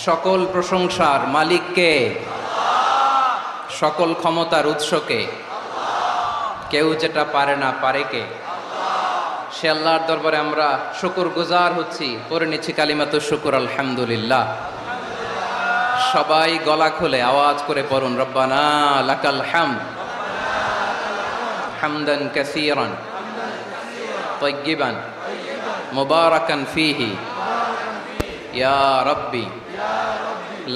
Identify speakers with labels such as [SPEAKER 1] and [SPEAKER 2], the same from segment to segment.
[SPEAKER 1] সকল প্রশংসার মালিককে, সকল ক্ষমতার উৎসকে, কেউ যেটা পারে না পারে কে? সে আল্লাহর দরবারে আমরা শুকর গুজার হচ্ছি, পড়ে নিচ্ছি কালিমাতুশ শুকর আলহামদুলিল্লাহ। সবাই গলা খুলে আওয়াজ করে পড়ুন, রব্বানা লাকাল হামদ হামদান কাসীরান তাইয়্যিবান মুবারাকান ফীহি ইয়া রাব্বি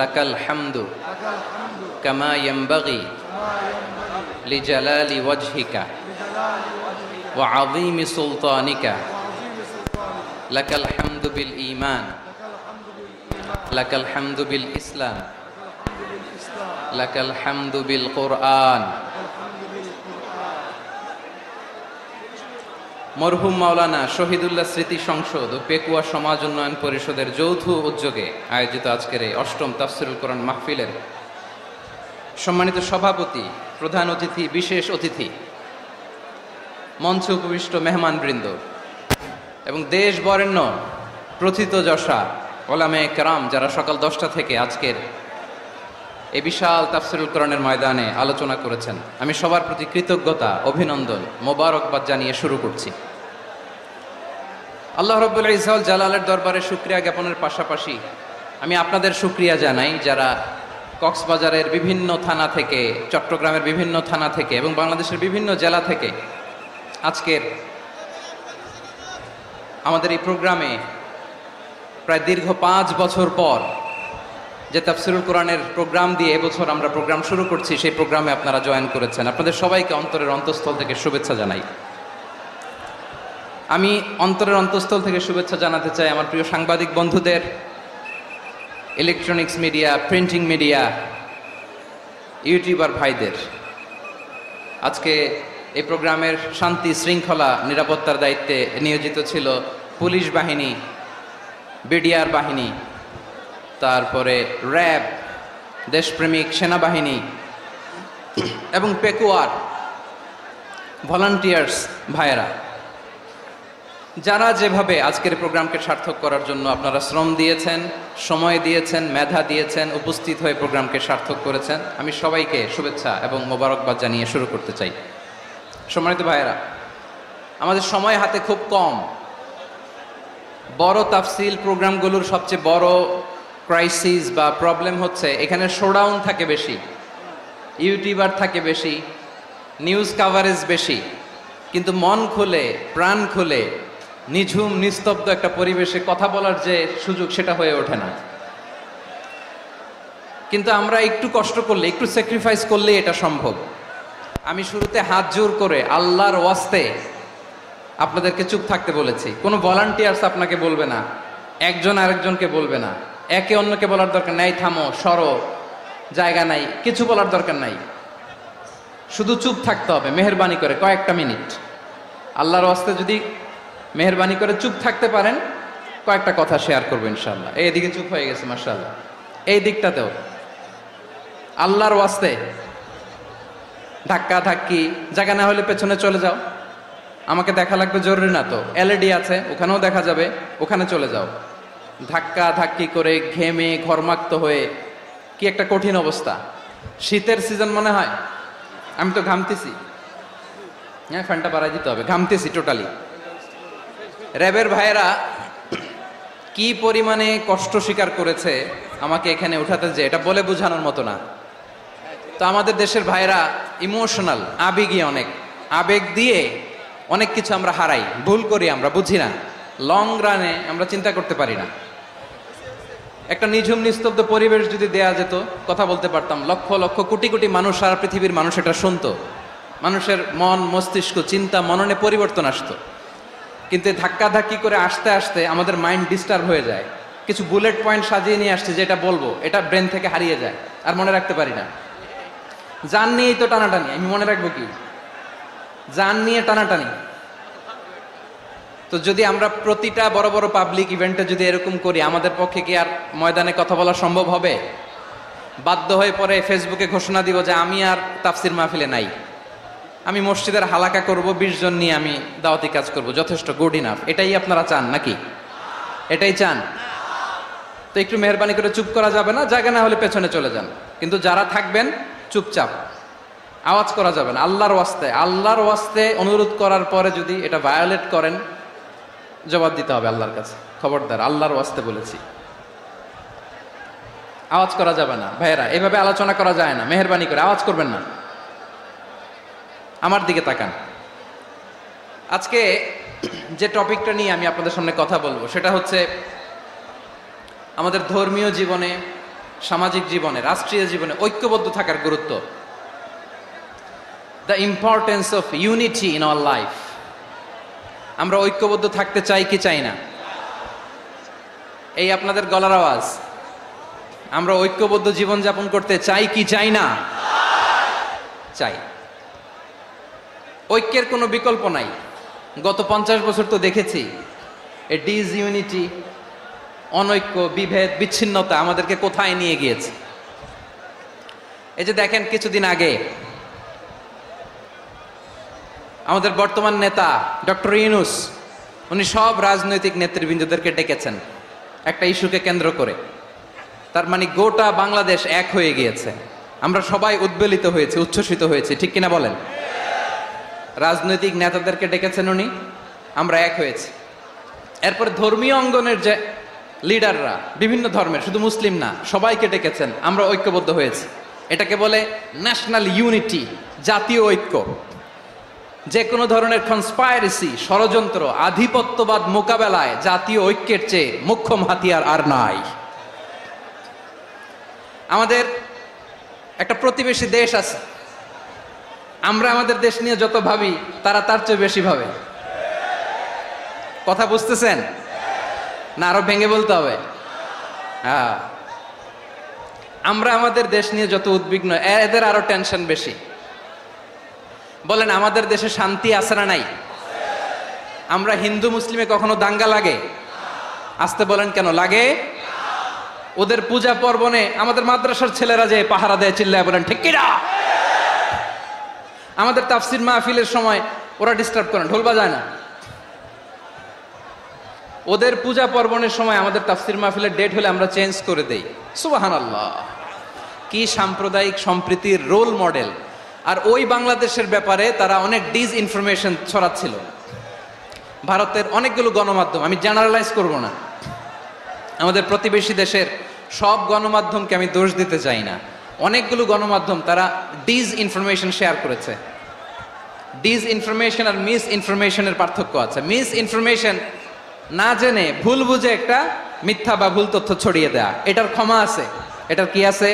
[SPEAKER 1] লাকাল হামদু কামা ইয়ানবাগি লিজালালি ওয়াজহিকা ওয়া আযীমি সুলতানিকা লাকাল হামদু বিল ঈমান লাকাল হামদু বিল ইসলাম লাকাল হামদু বিল কুরআন। মরহুম মাওলানা শহীদুল্লাহ স্মৃতি সংসদ ও পেকুয়া সমাজ উন্নয়ন পরিষদের যৌথ উদ্যোগে আয়োজিত আজকের এই অষ্টম তাফসীরুল কোরআন মাহফিলের সম্মানিত সভাপতি, প্রধান অতিথি, বিশেষ অতিথি, মঞ্চে উপবিষ্ট মেহমানবৃন্দ এবং দেশ বরেণ্য প্রথিতযশা ওলামায়ে কেরাম যারা সকাল 10টা থেকে আজকের এই বিশাল তাফসীরুল কোরআনের ময়দানে আলোচনা করেছেন, আমি সবার প্রতি কৃতজ্ঞতা, অভিনন্দন, মোবারকবাদ জানিয়ে শুরু করছি। আল্লাহ রাব্বুল ইজ্জত জালালের দরবারে শুকরিয়া জ্ঞাপনের পাশাপাশি আমি আপনাদের শুকরিয়া জানাই যারা কক্সবাজারের বিভিন্ন থানা থেকে, চট্টগ্রামের বিভিন্ন থানা থেকে এবং বাংলাদেশের বিভিন্ন জেলা থেকে আজকের আমাদের এই প্রোগ্রামে প্রায় দীর্ঘ 5 বছর পর যে তাফসীরুল কোরআনের প্রোগ্রাম দিয়ে এবছর আমরা প্রোগ্রাম শুরু করছি, সেই প্রোগ্রামে আপনারা জয়েন করেছেন। আপনাদের সবাইকে অন্তরের অন্তঃস্থল থেকে শুভেচ্ছা জানাই। আমি অন্তরের অন্তঃস্থল থেকে শুভেচ্ছা জানাতে চাই আমার প্রিয় সাংবাদিক বন্ধুদের, electronics media, printing media, YouTuber ভাইদের। আজকে এই প্রোগ্রামের শান্তি শৃঙ্খলা নিরাপত্তার দায়িত্বে নিয়োজিত ছিল পুলিশ বাহিনী, বিডিআর বাহিনী, তারপরে র্যাব, দেশপ্রেমিক সেনাবাহিনী এবং পেকুয়ার ভলান্টিয়ার্স ভাইয়েরা, যারা যেভাবে আজকের প্রোগ্রামকে সার্থক করার জন্য আপনারা শ্রম দিয়েছেন, সময় দিয়েছেন, মেধা দিয়েছেন, উপস্থিত হয়ে প্রোগ্রামকে সার্থক করেছেন, আমি সবাইকে শুভেচ্ছা এবং মোবারকবাদ জানিয়ে শুরু করতে চাই। সম্মানিত ভাইয়েরা, আমাদের সময় হাতে খুব কম। বড় তাফসীল প্রোগ্রামগুলোর সবচেয়ে বড় ক্রাইসিস বা প্রবলেম হচ্ছে এখানে শোডাউন থাকে বেশি, ইউটিউবার থাকে বেশি, নিউজ কাভারেজ বেশি, কিন্তু মন খুলে, প্রাণ খুলে, নিঝুম নিস্তব্ধ একটা পরিবেশে কথা বলার যে সুযোগ, সেটা হয়ে ওঠে না। কিন্তু আমরা একটু কষ্ট করলে, একটু স্যাক্রিফাইস করলে এটা সম্ভব। আমি শুরুতে হাত জোর করে আল্লাহর ওয়াস্তে আপনাদেরকে চুপ থাকতে বলেছি। কোনো ভলান্টিয়ার্স আপনাকে বলবে না, একজন আরেকজনকে বলবে না, একে অন্যকে বলার দরকার নাই, থামো, সরো, জায়গা নাই, কিছু বলার দরকার নাই, শুধু চুপ থাকতে হবে মেহেরবানি করে কয়েকটা মিনিট। আল্লাহর ওয়াস্তে যদি মেহেরবানি করে চুপ থাকতে পারেন, কয়েকটা কথা শেয়ার করবো ইনশাআল্লাহ। এইদিকে চুপ হয়ে গেছে মাশাআল্লাহ, এই দিকটাতেও আল্লাহর ওয়াস্তে ধাক্কা ধাক্কি জায়গা না হলে পেছনে চলে যাও, আমাকে দেখা লাগবে জরুরি না তো, এলইডি আছে ওখানেও দেখা যাবে, ওখানে চলে যাও। ধাক্কা ধাক্কি করে ঘেমে ঘরমাক্ত হয়ে কি একটা কঠিন অবস্থা। শীতের সিজন মনে হয়, আমি তো ঘামতেছি, হ্যাঁ ফ্যানটা বাড়াই দিতে হবে, ঘামতেছি টোটালি। র্যাবের ভাইয়েরা কি পরিমাণে কষ্ট স্বীকার করেছে আমাকে এখানে উঠাতে, যে এটা বলে বোঝানোর মতো না। তো আমাদের দেশের ভাইয়েরা ইমোশনাল, আবেগী, অনেক আবেগ দিয়ে অনেক কিছু আমরা হারাই, ভুল করি, আমরা বুঝি না, লং রানে আমরা চিন্তা করতে পারি না। একটা নিঝুম নিস্তব্ধ পরিবেশ যদি দেয়া যেত, কথা বলতে পারতাম, লক্ষ লক্ষ কোটি কোটি মানুষ, সারা পৃথিবীর মানুষ এটা শুনতো, মানুষের মন, মস্তিষ্ক, চিন্তা, মননে পরিবর্তন আসতো। কিন্তু ধাক্কা ধাক্কি করে আসতে আসতে আমাদের মাইন্ড ডিস্টার্ব হয়ে যায়। কিছু বুলেট পয়েন্ট সাজিয়ে নিয়ে আসছে, যেটা বলবো এটা ব্রেন থেকে হারিয়ে যায়, আর মনে রাখতে পারি না। জান নিয়েই তো টানাটানি, আমি মনে রাখবো কি? জান নিয়ে টানাটানি। তো যদি আমরা প্রতিটা বড় বড় পাবলিক ইভেন্টে যদি এরকম করি, আমাদের পক্ষে কি আর ময়দানে কথা বলা সম্ভব হবে? বাধ্য হয়ে পরে ফেসবুকে ঘোষণা দিব যে আমি আর তাফসির মাহফিলে নাই, আমি মসজিদের হালাকা করব, 20 জন নিয়ে আমি দাওয়াতি কাজ করব, যথেষ্ট, গুড ইনাফ। এটাই আপনারা চান নাকি? এটাই চান? তো একটু মেহরবানি করে চুপ করা যাবে না, জায়গা না হলে পেছনে চলে যান, কিন্তু যারা থাকবেন চুপচাপ, আওয়াজ করা যাবে না। আল্লাহর ওয়াস্তে অনুরোধ করার পরে যদি এটা ভায়োলেট করেন, জবাব দিতে হবে আল্লাহর কাছে। খবরদার, আল্লাহর ওয়াস্তে বলেছি, আওয়াজ করা যাবে না। ভাইয়েরা, এভাবে আলোচনা করা যায় না, মেহরবানি করে আওয়াজ করবেন না। আমার দিকে তাকান। আজকে যে টপিকটা নিয়ে আমি আপনাদের সামনে কথা বলবো সেটা হচ্ছে আমাদের ধর্মীয় জীবনে, সামাজিক জীবনে, রাষ্ট্রীয় জীবনে ঐক্যবদ্ধ থাকার গুরুত্ব। The importance of unity in our life. আমরা ঐক্যবদ্ধ থাকতে চাই কি চাই না? এই আপনাদের গলার আওয়াজ। আমরা ঐক্যবদ্ধ জীবনযাপন করতে চাই কি চাই না? চাই। ঐক্যের কোনো বিকল্প নাই। গত 50 বছর তো দেখেছি এই ডিসইউনিটি, অনৈক্য, বিভেদ, বিচ্ছিন্নতা আমাদেরকে কোথায় নিয়ে গিয়েছে। এই যে দেখেন, কিছুদিন আগে আমাদের বর্তমান নেতা ডক্টর ইউনূস, উনি সব রাজনৈতিক নেতৃবৃন্দদেরকে ডেকেছেন একটা ইস্যুকে কেন্দ্র করে। তার মানে গোটা বাংলাদেশ এক হয়ে গিয়েছে। আমরা সবাই উদ্বেলিত হয়েছে, উচ্ছ্বসিত হয়েছে, ঠিক কিনা বলেন? রাজনৈতিক নেতাদেরকে ডেকেছেন উনি, আমরা এক হয়েছি। এরপরে ধর্মীয় অঙ্গনের যে লিডাররা, বিভিন্ন ধর্মের, শুধু মুসলিম না, সবাইকে ডেকেছেন, আমরা ঐক্যবদ্ধ হয়েছি। এটাকে বলে ন্যাশনাল ইউনিটি, জাতীয় ঐক্য। যে কোনো ধরনের কনস্পাইরেসি, ষড়যন্ত্র, আধিপত্যবাদ মোকাবেলায় জাতীয় ঐক্যের চেয়ে মোক্ষম হাতিয়ার আর নাই। আমাদের একটা প্রতিবেশী দেশ আছে, আমরা আমাদের দেশ নিয়ে যত ভাবি তারা তার চেয়ে বেশি ভাবে। কথা বুঝতেছেন না? আরো ভেঙে বলতে হবে। হ্যাঁ, আমরা আমাদের দেশ নিয়ে যত উদ্বিগ্ন, এদের আরো টেনশন বেশি। বলেন, আমাদের দেশে শান্তি আছে না নাই? আমরা হিন্দু মুসলিমে কখনো দাঙ্গা লাগে? আসতে বলেন, কেন লাগে? ওদের পূজা পার্বণে আমাদের মাদ্রাসার ছেলেরা যে পাহারা দেয়, চিল্লায় বলেন ঠিক কিনা? আমাদের তাফসির মাহফিলের সময় ওরা ডিস্টার্ব করেন, ঢোল বাজায় না। ওদের পূজা পার্বণের সময় আমাদের তাফসির মাহফিলের ডেট হলে আমরা চেঞ্জ করে দেই। সুবহানাল্লাহ, কি সাম্প্রদায়িক সম্প্রীতির রোল মডেল। আর ওই বাংলাদেশের ব্যাপারে তারা অনেক ডিসইনফরমেশন ছড়াচ্ছিল। ভারতের অনেকগুলো গণমাধ্যম, আমি জেনারেলাইজ করব না, আমাদের প্রতিবেশী দেশের সব গণমাধ্যমকে আমি দোষ দিতে চাই না, অনেকগুলো গণমাধ্যম তারা ডিসইনফরমেশন শেয়ার করেছে। ডিসইনফরমেশন আর মিস ইনফরমেশনের পার্থক্য আছে। মিস ইনফরমেশন না জেনে ভুল বুঝে একটা মিথ্যা বা ভুল তথ্য ছড়িয়ে দেয়া, এটার ক্ষমা আছে, এটার কি আছে?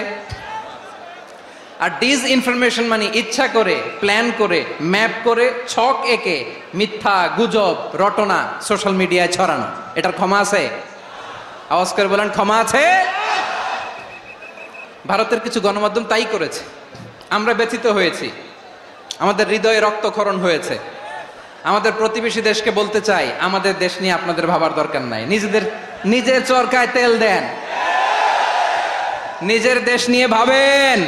[SPEAKER 1] আর ডিসইনফরমেশন মানে ইচ্ছা করে, প্ল্যান করে, ম্যাপ করে, ছক এঁকে মিথ্যা, গুজব, রটনা সোশ্যাল মিডিয়ায় ছড়ানো, এটার ক্ষমা আছে? আওয়াজ করে বলেন, ক্ষমা আছে? ভারতের কিছু গণমাধ্যম তাই করেছে। আমরা ব্যথিত হয়েছি, আমাদের হৃদয়ে রক্তক্ষরণ হয়েছে। আমাদের প্রতিবেশী দেশকে বলতে চাই, আমাদের দেশ নিয়ে আপনাদের ভাবার দরকার নাই। নিজের চরকায় তেল দেন, নিজের দেশ নিয়ে ভাবেন।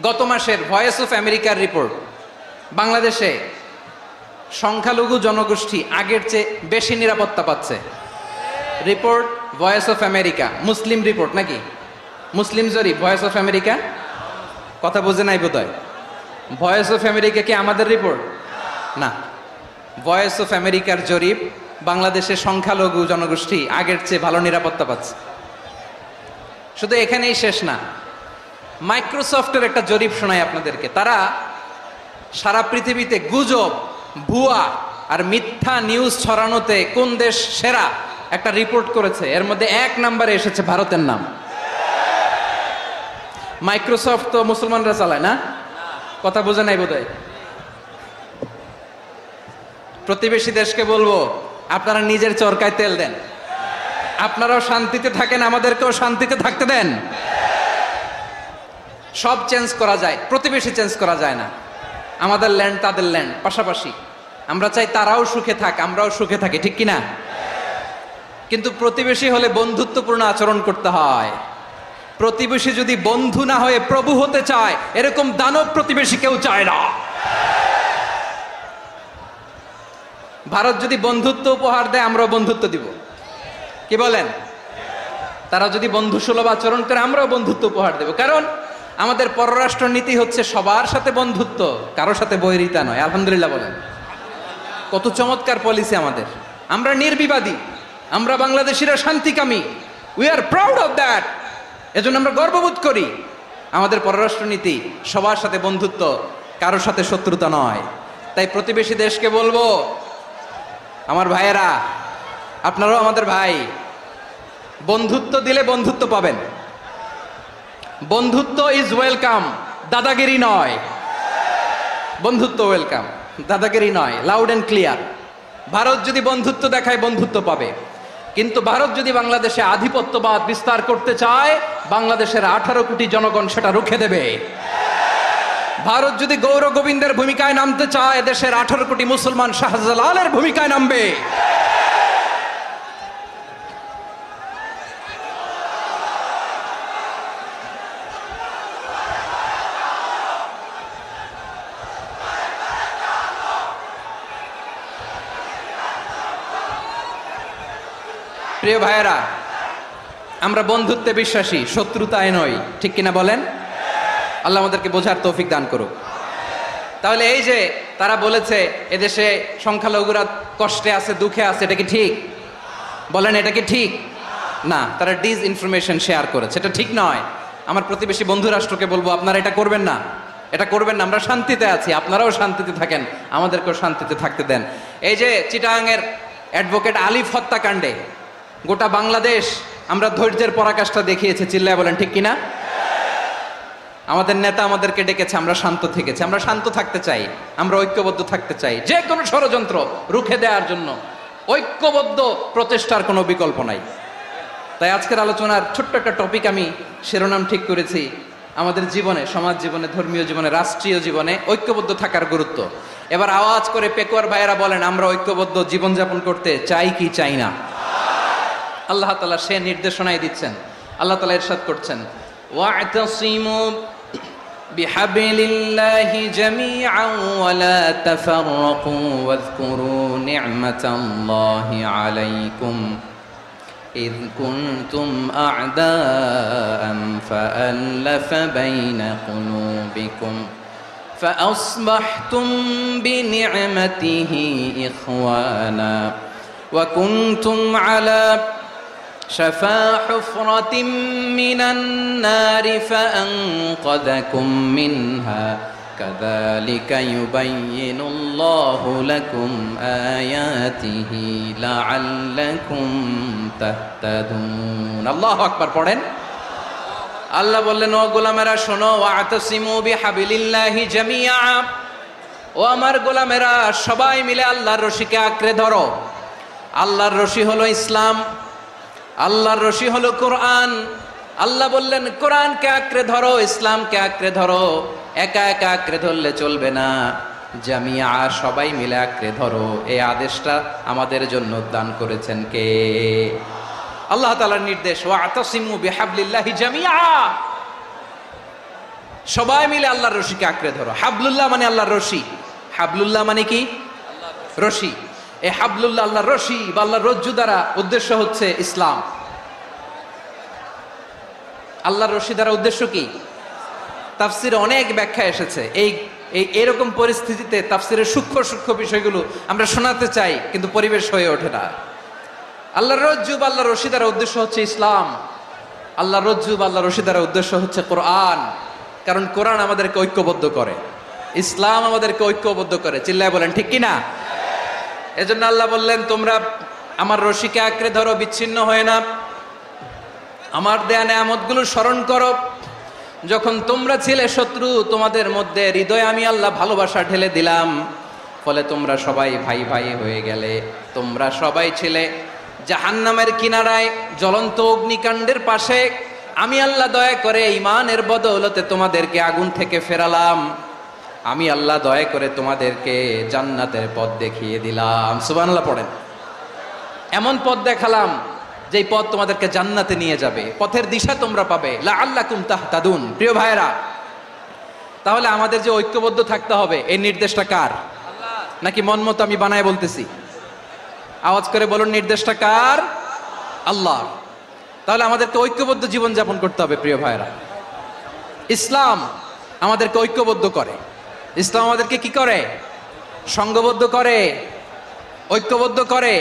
[SPEAKER 1] গত মাসের ভয়েস অফ আমেরিকার রিপোর্ট, বাংলাদেশে সংখ্যালঘু জনগোষ্ঠী আগের চেয়ে বেশি নিরাপত্তা পাচ্ছে। Report voice of America, Muslim report নাকি? মুসলিম জরিপ, ভয়েস অফ আমেরিকা। কথা বুঝে নাই বোধহয়। ভয়েস অফ আমেরিকা কি আমাদের রিপোর্ট? না, ভয়েস অফ আমেরিকার জরিপ, বাংলাদেশের সংখ্যালঘু জনগোষ্ঠী আগের চেয়ে ভালো নিরাপত্তা পাচ্ছে। শুধু এখানেই শেষ না, মাইক্রোসফটের একটা জরিপ শোনায় আপনাদেরকে। তারা সারা পৃথিবীতে গুজব, ভুয়া আর মিথ্যা নিউজ ছড়ানোতে কোন দেশ সেরা একটা রিপোর্ট করেছে। এর মধ্যে 1 নম্বরে এসেছে ভারতের নাম। মাইক্রোসফট তো মুসলমানরা চালায় না? কথা বোঝে নাই বোধহয়। প্রতিবেশী দেশকে বলবো, আপনারা নিজের চরকায় তেল দেন, আপনারাও শান্তিতে থাকেন, আমাদেরকেও শান্তিতে থাকতে দেন। সব চেঞ্জ করা যায়, প্রতিবেশী চেঞ্জ করা যায় না। আমাদের ল্যান্ড তাদের ল্যান্ড, পাশাপাশি। আমরা চাই তারাও সুখে থাক, আমরাও সুখে থাকি, ঠিক কিনা? কিন্তু প্রতিবেশী হলে বন্ধুত্বপূর্ণ আচরণ করতে হয়। প্রতিবেশী যদি বন্ধু না হয়ে প্রভু হতে চায়, এরকম দানব প্রতিবেশী কেউ চায় না। ভারত যদি বন্ধুত্ব উপহার দেয়, আমরাও বন্ধুত্ব দিব। কি বলেন? তারা যদি বন্ধুসুলভ আচরণ করে আমরাও বন্ধুত্ব উপহার দেব, কারণ আমাদের পররাষ্ট্র নীতি হচ্ছে সবার সাথে বন্ধুত্ব, কারোর সাথে বৈরিতা নয়। আলহামদুলিল্লাহ বলেন, কত চমৎকার পলিসি আমাদের। আমরা নির্বিবাদী, আমরা বাংলাদেশিরা শান্তিকামী, we are proud of that. এজন্য আমরা গর্ববোধ করি। আমাদের পররাষ্ট্র নীতি সবার সাথে বন্ধুত্ব, কারোর সাথে শত্রুতা নয়। তাই প্রতিবেশী দেশকে বলবো, আমার ভাইয়েরা, আপনারাও আমাদের ভাই, বন্ধুত্ব দিলে বন্ধুত্ব পাবেন। বন্ধুত্ব ইজ ওয়েলকাম, দাদাগিরি নয়। বন্ধুত্ব ওয়েলকাম, দাদাগিরি নয়, লাউড এন্ড ক্লিয়ার। ভারত যদি বন্ধুত্ব দেখায় বন্ধুত্ব পাবে, কিন্তু ভারত যদি বাংলাদেশে আধিপত্যবাদ বিস্তার করতে চায়, বাংলাদেশের 18 কোটি জনগণ সেটা রুখে দেবে। ভারত যদি গৌর গোবিন্দের ভূমিকায় নামতে চায়, দেশের 18 কোটি মুসলমান শাহজালালের ভূমিকায় নামবে। প্রিয় ভাইয়েরা, আমরা বন্ধুত্বে বিশ্বাসী, শত্রুতায় নই, ঠিক কিনা বলেন? আল্লাহ আমাদেরকে বোঝার তৌফিক দান করুক। তাহলে এই যে তারা বলেছে এদেশে সংখ্যালঘুরা কষ্টে আছে, দুঃখে আছে, এটা কি ঠিক? বলেন, এটা কি ঠিক? না, তারা ডিস ইনফরমেশন শেয়ার করেছে, এটা ঠিক নয়। আমার প্রতিবেশী বন্ধু রাষ্ট্রকে বলবো, আপনারা এটা করবেন না, এটা করবেন না। আমরা শান্তিতে আছি, আপনারাও শান্তিতে থাকেন, আমাদেরকেও শান্তিতে থাকতে দেন। এই যে চিটাগাংয়ের অ্যাডভোকেট আলিফ হত্যাকাণ্ডে গোটা বাংলাদেশ আমরা ধৈর্যের পরাকাষ্ঠা দেখিয়েছে, চিল্লায় বলেন ঠিক কিনা? আমাদের নেতা আমাদেরকে ডেকেছে, আমরা শান্ত থেকেছি। আমরা শান্ত থাকতে চাই, আমরা ঐক্যবদ্ধ থাকতে চাই। যে কোনো ষড়যন্ত্র রুখে দেওয়ার জন্য ঐক্যবদ্ধ প্রচেষ্টার কোনো বিকল্প নাই। তাই আজকের আলোচনার ছোট্ট একটা টপিক আমি শিরোনাম ঠিক করেছি, আমাদের জীবনে, সমাজ জীবনে, ধর্মীয় জীবনে, রাষ্ট্রীয় জীবনে ঐক্যবদ্ধ থাকার গুরুত্ব। এবার আওয়াজ করে পেকুয়ার ভাইয়েরা বলেন, আমরা ঐক্যবদ্ধ জীবনযাপন করতে চাই কি চাই না? আল্লাহ তাআলা সে নির্দেশনাই দিচ্ছেন। আল্লাহ তাআলা ইরশাদ করছেন, ওয়া'তাসিমু বিহাবলিল্লাহি জামিআন ওয়া লা তাফাররাকু ওয়াযকুরু নি'মাতাল্লাহি আলাইকুম إذ كنتم أعداء فألف بين قلوبكم فأصبحتم بنعمته إخوانا وكنتم على شفا حفرة من النار فأنقذكم منها كذلك يبين الله لكم آياته لعلكم تهتدون الله أكبر পড়েন। আল্লাহ বললেন, ও গোলামেরা শোনো, ওয়া'তাসিমু বিহাবলিল্লাহি জামিআ, ও আমার গোলামেরা সবাই মিলে আল্লাহর রশিকে আঁকড়ে ধরো। আল্লাহর রশি হলো ইসলাম, আল্লাহর রশি হলো কোরআন। আল্লাহ বললেন, কোরআনকে আঁকড়ে ধরো, ইসলামকে আঁকড়ে ধরো। একা একা আঁকড়ে ধরলে চলবে না, জামিয়া, সবাই মিলে আঁকড়ে ধরো। এই আদেশটা আমাদের জন্য দান করেছেন কে? আল্লাহ তাআলার নির্দেশ, ওয়া'তাসিমু বিহাবলিল্লাহি জামিআ, সবাই মিলে আল্লাহর রশিকে আঁকড়ে ধরো। হাবলুল্লাহ মানে আল্লাহর রশি। হাবলুল্লাহ মানে কি? রশি। এই হাবলুল্লাহ আল্লাহর রশি বা আল্লাহর রজ্জু দ্বারা উদ্দেশ্য হচ্ছে ইসলাম। আল্লাহর রশি দ্বারা উদ্দেশ্য কি? তাফসিরে অনেক ব্যাখ্যা এসেছে। এরকম পরিস্থিতিতে তাফসিরের সূক্ষ্ম সূক্ষ্ম বিষয়গুলো আমরা শোনাতে চাই, কিন্তু পরিবেশ হয়ে ওঠে না। আল্লাহর রজ্জু বা আল্লাহর রশি দ্বারা উদ্দেশ্য হচ্ছে ইসলাম। আল্লাহর রজ্জু বা আল্লাহর রশি দ্বারা উদ্দেশ্য হচ্ছে কোরআন, কারণ কোরআন আমাদেরকে ঐক্যবদ্ধ করে, ইসলাম আমাদেরকে ঐক্যবদ্ধ করে। চিল্লায় বলেন ঠিক কিনা? এজন্য আল্লাহ বললেন, তোমরা আমার রশিকে আঁকড়ে ধরো, বিচ্ছিন্ন হয়ে না। আমার দেয়া নেয়ামতগুলো স্মরণ করো। যখন তোমরা ছিলে শত্রু, তোমাদের মধ্যে হৃদয়ে আমি আল্লাহ ভালোবাসা ঢেলে দিলাম, ফলে তোমরা সবাই ভাই ভাই হয়ে গেলে। তোমরা সবাই ছিলে জাহান্নামের কিনারায়, জ্বলন্ত অগ্নিকাণ্ডের পাশে। আমি আল্লাহ দয়া করে ঈমানের বদৌলতে তোমাদেরকে আগুন থেকে ফেরালাম। আমি আল্লাহ দয়া করে তোমাদেরকে জান্নাতের পথ দেখিয়ে দিলাম। সুবহানাল্লাহ পড়েন। এমন পথ দেখালাম যেই পথ তোমাদেরকে জান্নাতে নিয়ে যাবে, পথের দিশা তোমরা পাবে। লাআল্লাকুম তাহতাদুন। প্রিয় ভাইয়েরা, তাহলে আমাদের যে ঐক্যবদ্ধ থাকতে হবে, এই নির্দেশটা কার? নাকি মন মতো আমি বানায় বলতেছি? আওয়াজ করে বলুন, নির্দেশটা কার? আল্লাহ। তাহলে আমাদেরকে ঐক্যবদ্ধ জীবন যাপন করতে হবে প্রিয় ভাইরা। ইসলাম আমাদেরকে ঐক্যবদ্ধ করে, ইসলাম আমাদেরকে কি করে? সংঘবদ্ধ করে, ঐক্যবদ্ধ করে।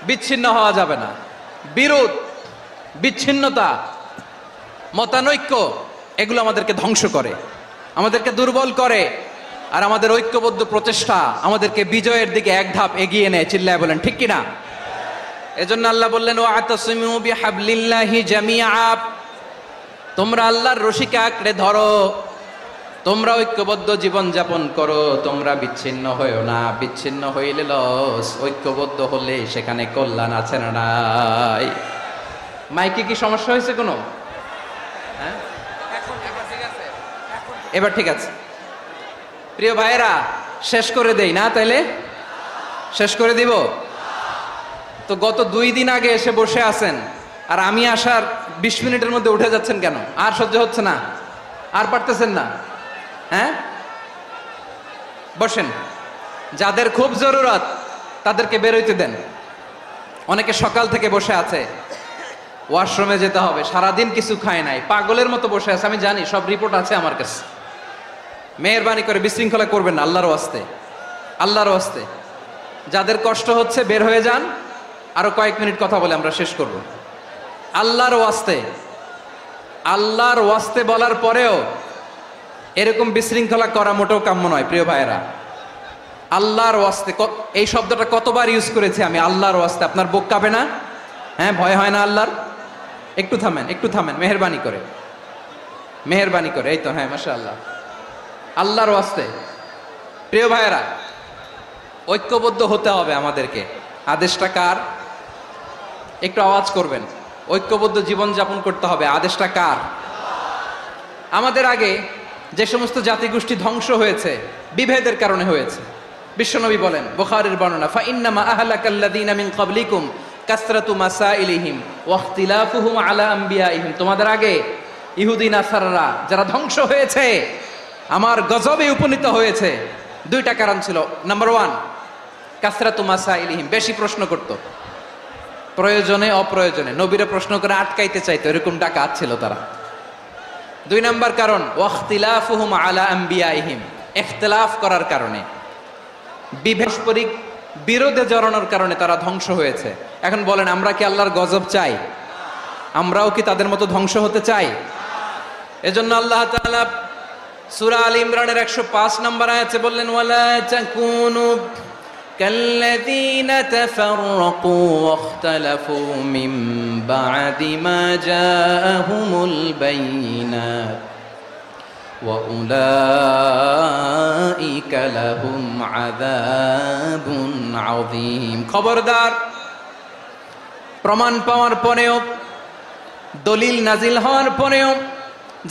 [SPEAKER 1] বিচ্ছিন্ন হওয়া যাবে না। বিরোধ, বিচ্ছিন্নতা, মতানৈক্য এগুলো আমাদেরকে ধ্বংস করে, আমাদেরকে দুর্বল করে। আর আমাদের ঐক্যবদ্ধ প্রচেষ্টা আমাদেরকে বিজয়ের দিকে এক ধাপ এগিয়ে নেয়। চিল্লায় বলেন ঠিক কিনা? এজন্য আল্লাহ বললেন, ওয়াতাসিমু বিহাবলিল্লাহি জামিআ, তোমরা আল্লাহর রশিকে আঁকড়ে ধরো, তোমরা ঐক্যবদ্ধ জীবন যাপন করো, তোমরা বিচ্ছিন্ন হইও না। বিচ্ছিন্ন হইলে লস, ঐক্যবদ্ধ হলে সেখানে কল্যাণ আছে না নাই? মাইকে কি সমস্যা হয়েছে কোনো? হ্যাঁ, এবার ঠিক আছে। প্রিয় ভাইয়েরা, শেষ করে দেই না? তাইলে শেষ করে দিব তো। গত 2 দিন আগে এসে বসে আছেন, আর আমি আসার 20 মিনিটের মধ্যে উঠে যাচ্ছেন কেন? আর সহ্য হচ্ছে না? আর পারতেছেন না? হ্যাঁ, বসেন। যাদের খুব জরুরত তাদেরকে বেরোইতে দেন। অনেকে সকাল থেকে বসে আছে, ওয়াশরুমে যেতে হবে, সারাদিন কিছু খায় নাই, পাগলের মতো বসে আছে। আমি জানি, সব রিপোর্ট আছে আমার কাছে। মেহেরবানি করে বিশৃঙ্খলা করবেন না, আল্লাহর ওয়াস্তে, আল্লাহর ওয়াস্তে। যাদের কষ্ট হচ্ছে বের হয়ে যান। আরো কয়েক মিনিট কথা বলে আমরা শেষ করব। আল্লাহর ওয়াস্তে, আল্লাহর ওয়াস্তে বলার পরেও এরকম বিশৃঙ্খলা করা মোটেও কাম্য নয় প্রিয় ভাইয়েরা। আল্লাহর ওয়াস্তে, এই শব্দটা কতবার ইউজ করেছি আমি, আল্লাহর ওয়াস্তে। আপনার বুক কাঁপে না? হ্যাঁ, ভয় হয় না আল্লাহর? একটু থামেন, একটু থামেন, মেহেরবানি করে, মেহেরবানি করে। এই তো, হ্যাঁ, মাশাআল্লাহ। আল্লাহর ওয়াস্তে প্রিয় ভাইয়েরা, ঐক্যবদ্ধ হতে হবে আমাদেরকে। আদেশটা কার? একটু আওয়াজ করবেন। ঐক্যবদ্ধ জীবন যাপন করতে হবে, আদেশটা কার? আমাদের আগে যে সমস্ত জাতিগোষ্ঠী ধ্বংস হয়েছে বিভেদের কারণে হয়েছে। বিশ্বনবী বলেন, বুখারীর বর্ণনা, ফা ইন্নামা আহলাকাল্লাযীনা মিন ক্বাবলিকুম কাসরাতু মাসাইলিহিম ওয়া ইখতিলাফুহুম আলা আমবিয়াইহিম। তোমাদের আগে ইহুদি নাসারারা যারা ধ্বংস হয়েছে, আমার গজবে উপনীত হয়েছে, 2টা কারণ ছিল। নাম্বার 1, কাসরাতু মাসাইলিহিম, বেশি প্রশ্ন করত, প্রয়োজনে অপ্রয়োজনে নবীরা প্রশ্ন করে আটকাইতে চাইতো, এরকম ডাকাত ছিল তারা। 2 নাম্বার কারণ, ওয়াখতিলাফুহুম আলা আমবিয়াইহিম, ইখতিলাফ করার কারণে, বিভেষপরিক বিরোধে জড়ানোর কারণে তারা ধ্বংস হয়েছে। এখন বলেন, আমরা কি আল্লাহর গজব চাই? আমরাও কি তাদের মতো ধ্বংস হতে চাই? এজন্য আল্লাহ তাআলা সূরা আল ইমরানের 105 নম্বর আয়াতে বললেন, ওয়ালা তাকুনু কাল্লাযীনা তাফাররাকু ওয়াখতালাফু মিন বা'দি মা জাআহুমুল বাইয়িনাত ওয়া উলাইকা লাহুম আযাবুন আযীম। খবরদার, প্রমাণ পাওয়ার পরেও, দলিল নাজিল হওয়ার পরেও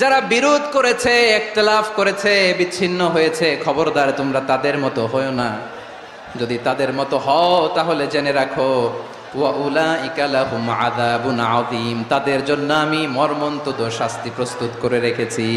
[SPEAKER 1] যারা বিরোধ করেছে, ইখতিলাফ করেছে, বিচ্ছিন্ন হয়েছে, খবরদার তোমরা তাদের মতো হয়ো না। যদি তাদের মতো হও তাহলে জেনে রাখো, ওয়া উলাইকা লাহুম আযাবুন আযীম, তাদের জন্য আমি মর্মন্তুদ শাস্তি প্রস্তুত করে রেখেছি।